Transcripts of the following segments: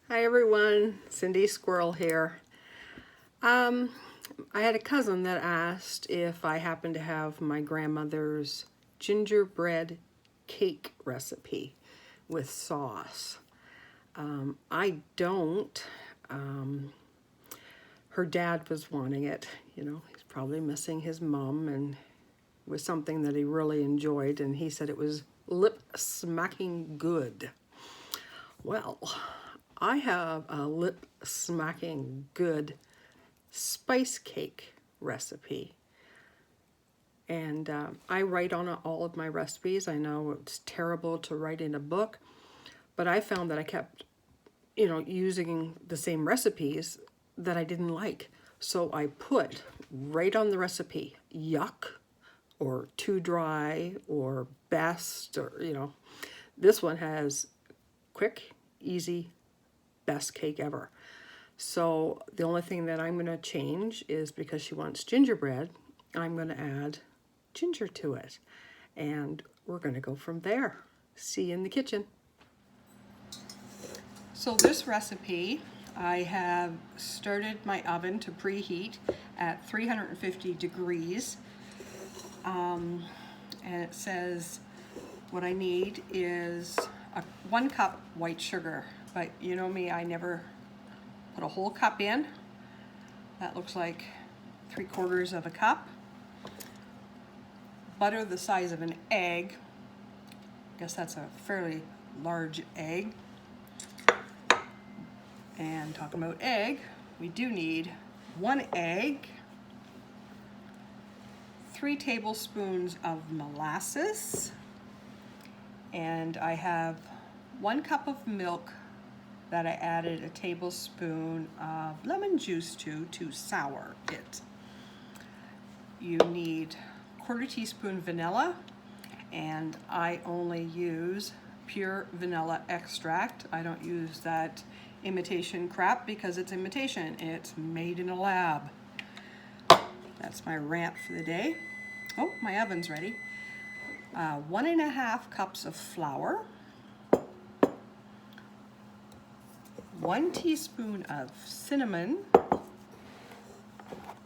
Hi everyone, Cindy Squirrel here. I had a cousin that asked if I happened to have my grandmother's gingerbread cake recipe with sauce. I don't. Her dad was wanting it. He's probably missing his mom, and it was something that he really enjoyed, and he said it was lip smacking good. Well, I have a lip smacking good spice cake recipe. And I write on all of my recipes. I know it's terrible to write in a book, but I found that I kept, using the same recipes that I didn't like. So I put right on the recipe, yuck, or too dry, or best, or, this one has quick, easy, best cake ever. So the only thing that I'm going to change is because she wants gingerbread, I'm going to add ginger to it. And we're going to go from there. See you in the kitchen. So this recipe, I have started my oven to preheat at 350 degrees. And it says what I need is 1 cup white sugar. But you know me, I never put a whole cup in. That looks like 3/4 of a cup. Butter the size of an egg. I guess that's a fairly large egg. And talking about egg, we do need 1 egg, 3 tablespoons of molasses, and I have 1 cup of milk that I added a tablespoon of lemon juice to sour it. You need 1/4 teaspoon vanilla, and I only use pure vanilla extract. I don't use that imitation crap because it's imitation. It's made in a lab. That's my rant for the day. Oh, my oven's ready. 1½ cups of flour, 1 teaspoon of cinnamon,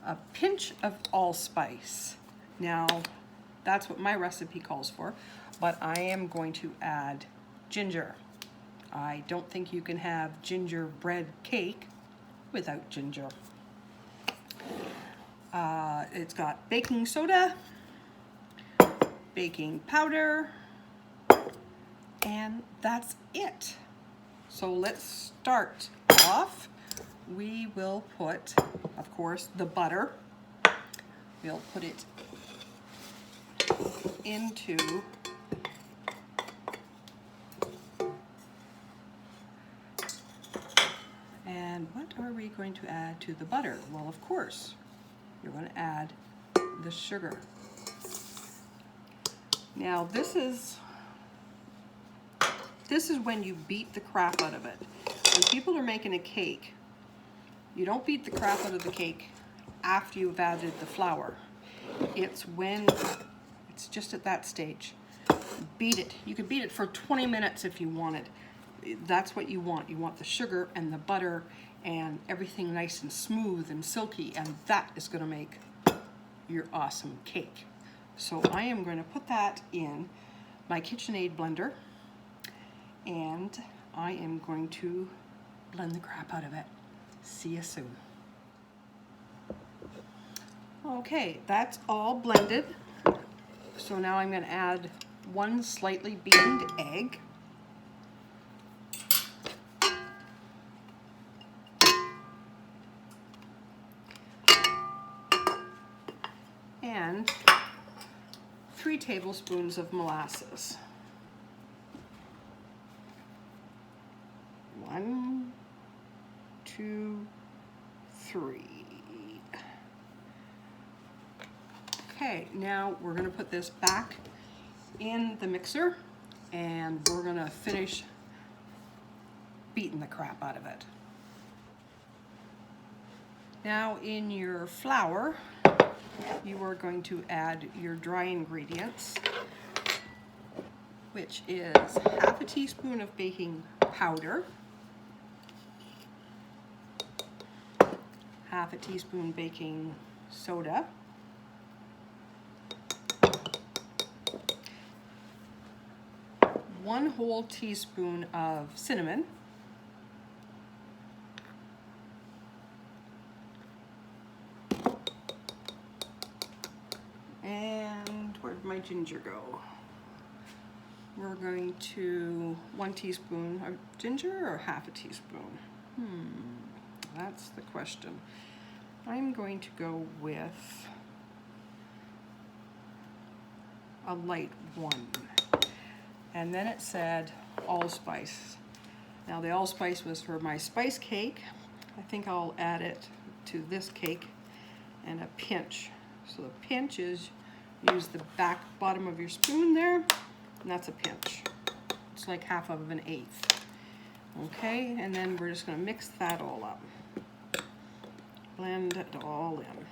a pinch of allspice. Now, that's what my recipe calls for, but I am going to add ginger. I don't think you can have gingerbread cake without ginger. It's got baking soda, baking powder, and that's it. So let's start off. We will put, of course, the butter. We'll put it into and what are we going to add to the butter? Well, of course, you're going to add the sugar. Now this is when you beat the crap out of it. When people are making a cake, you don't beat the crap out of the cake after you've added the flour. It's just at that stage. Beat it. You could beat it for 20 minutes if you wanted. That's what you want. You want the sugar and the butter and everything nice and smooth and silky, and that is going to make your awesome cake. So I am going to put that in my KitchenAid blender, and I am going to blend the crap out of it. See you soon. Okay, that's all blended. So now I'm going to add 1 slightly beaten egg. And 3 tablespoons of molasses. 1, 2, 3. Okay, now we're going to put this back in the mixer, and we're going to finish beating the crap out of it. Now in your flour, you are going to add your dry ingredients, which is 1/2 teaspoon of baking powder, half a teaspoon baking soda, one whole teaspoon of cinnamon, and where did my ginger go? We're going to 1 teaspoon of ginger or half a teaspoon? That's the question. I'm going to go with a light 1. And then it said allspice. Now the allspice was for my spice cake. I think I'll add it to this cake, and a pinch. So the pinch is, use the bottom of your spoon there, and that's a pinch. It's like half of an eighth. Okay, and then we're just gonna mix that all up. Blend it all in.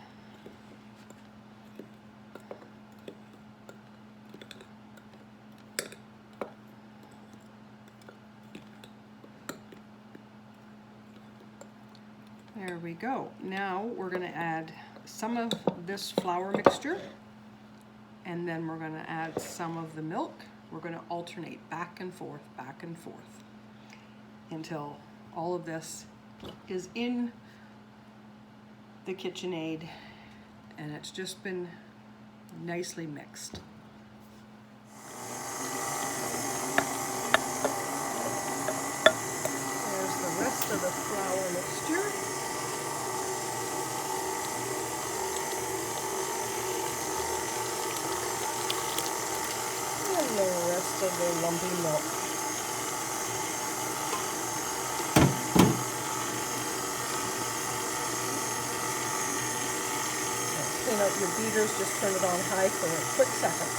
There we go. Now we're going to add some of this flour mixture, and then we're going to add some of the milk. We're going to alternate back and forth until all of this is in the KitchenAid and it's just been nicely mixed. There's the rest of the flour mixture. And the rest of the lumpy milk. Clean out your beaters, just turn it on high for a quick second.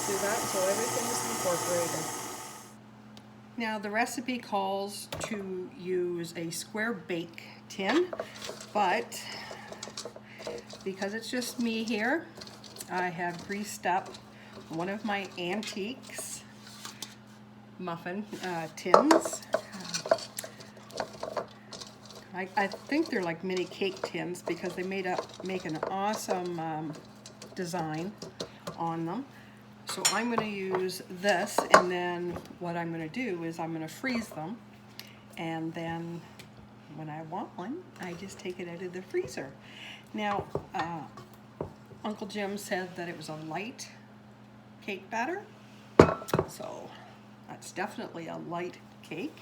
Do that until everything is incorporated. Now the recipe calls to use a square bake tin, but because it's just me here, I have greased up one of my antiques muffin tins. I think they're like mini cake tins because they make an awesome design on them. So I'm going to use this, and then what I'm going to do is I'm going to freeze them, and then when I want one, I just take it out of the freezer. Now, Uncle Jim said that it was a light cake batter, so that's definitely a light cake.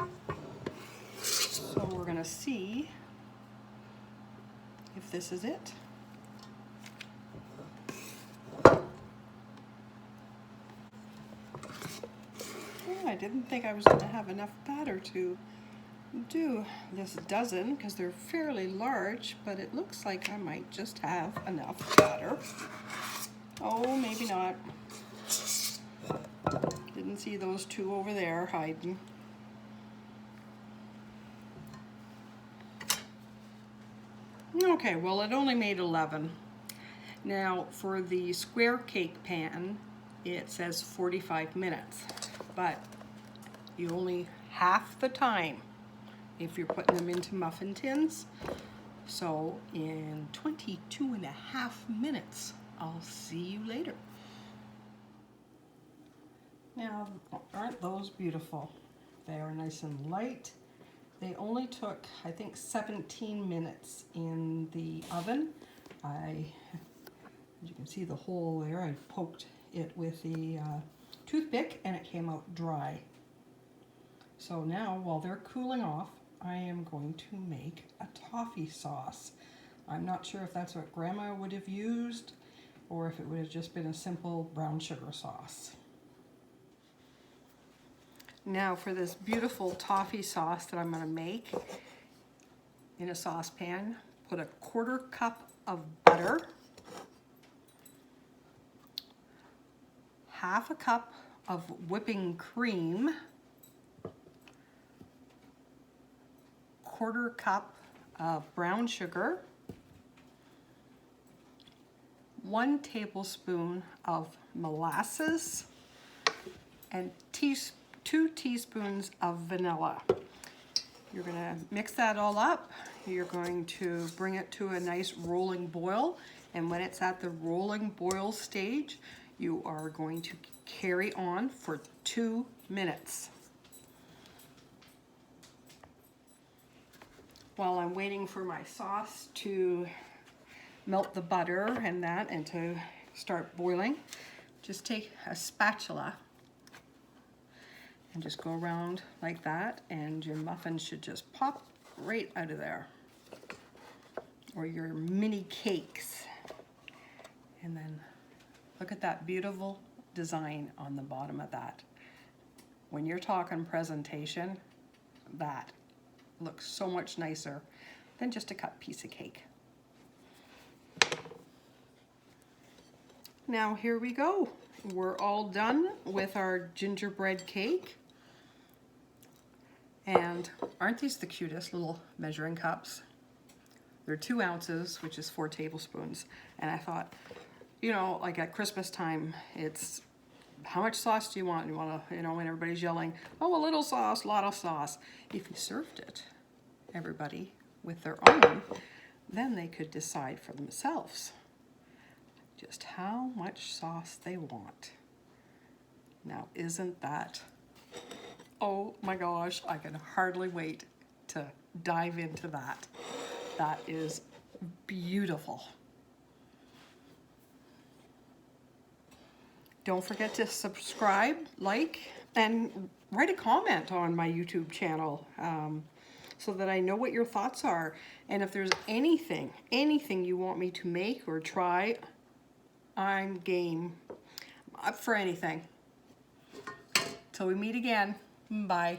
So we're going to see if this is it. I didn't think I was going to have enough batter to do this dozen because they're fairly large, but it looks like I might just have enough batter. Oh, maybe not. Didn't see those two over there hiding. Okay, well, it only made 11. Now, for the square cake pan, it says 45 minutes, but you only half the time if you're putting them into muffin tins. So in 22.5 minutes, I'll see you later. Now, aren't those beautiful? They are nice and light. They only took, I think, 17 minutes in the oven. As you can see the hole there, I poked it with the toothpick and it came out dry. So now, while they're cooling off, I am going to make a toffee sauce. I'm not sure if that's what Grandma would have used or if it would have just been a simple brown sugar sauce. Now for this beautiful toffee sauce that I'm going to make in a saucepan, put a 1/4 cup of butter, 1/2 cup of whipping cream, 1/4 cup of brown sugar, 1 tablespoon of molasses, and 2 teaspoons of vanilla. You're gonna mix that all up. You're going to bring it to a nice rolling boil, and when it's at the rolling boil stage, you are going to carry on for 2 minutes. While I'm waiting for my sauce to melt the butter and that and to start boiling, just take a spatula and just go around like that, and your muffins should just pop right out of there, or your mini cakes. And then look at that beautiful design on the bottom of that. When you're talking presentation, that looks so much nicer than just a cut piece of cake. Now here we go. We're all done with our gingerbread cake. And aren't these the cutest little measuring cups? They're 2 ounces, which is 4 tablespoons. And I thought, you know, like at Christmas time, it's how much sauce do you want? You want to, you know, when everybody's yelling, oh, a little sauce, a lot of sauce. If you served it, everybody, with their own, then they could decide for themselves just how much sauce they want. Now, isn't that, oh my gosh, I can hardly wait to dive into that. That is beautiful. Don't forget to subscribe, like, and write a comment on my YouTube channel so that I know what your thoughts are. And if there's anything you want me to make or try, I'm game. I'm up for anything. Till we meet again, bye.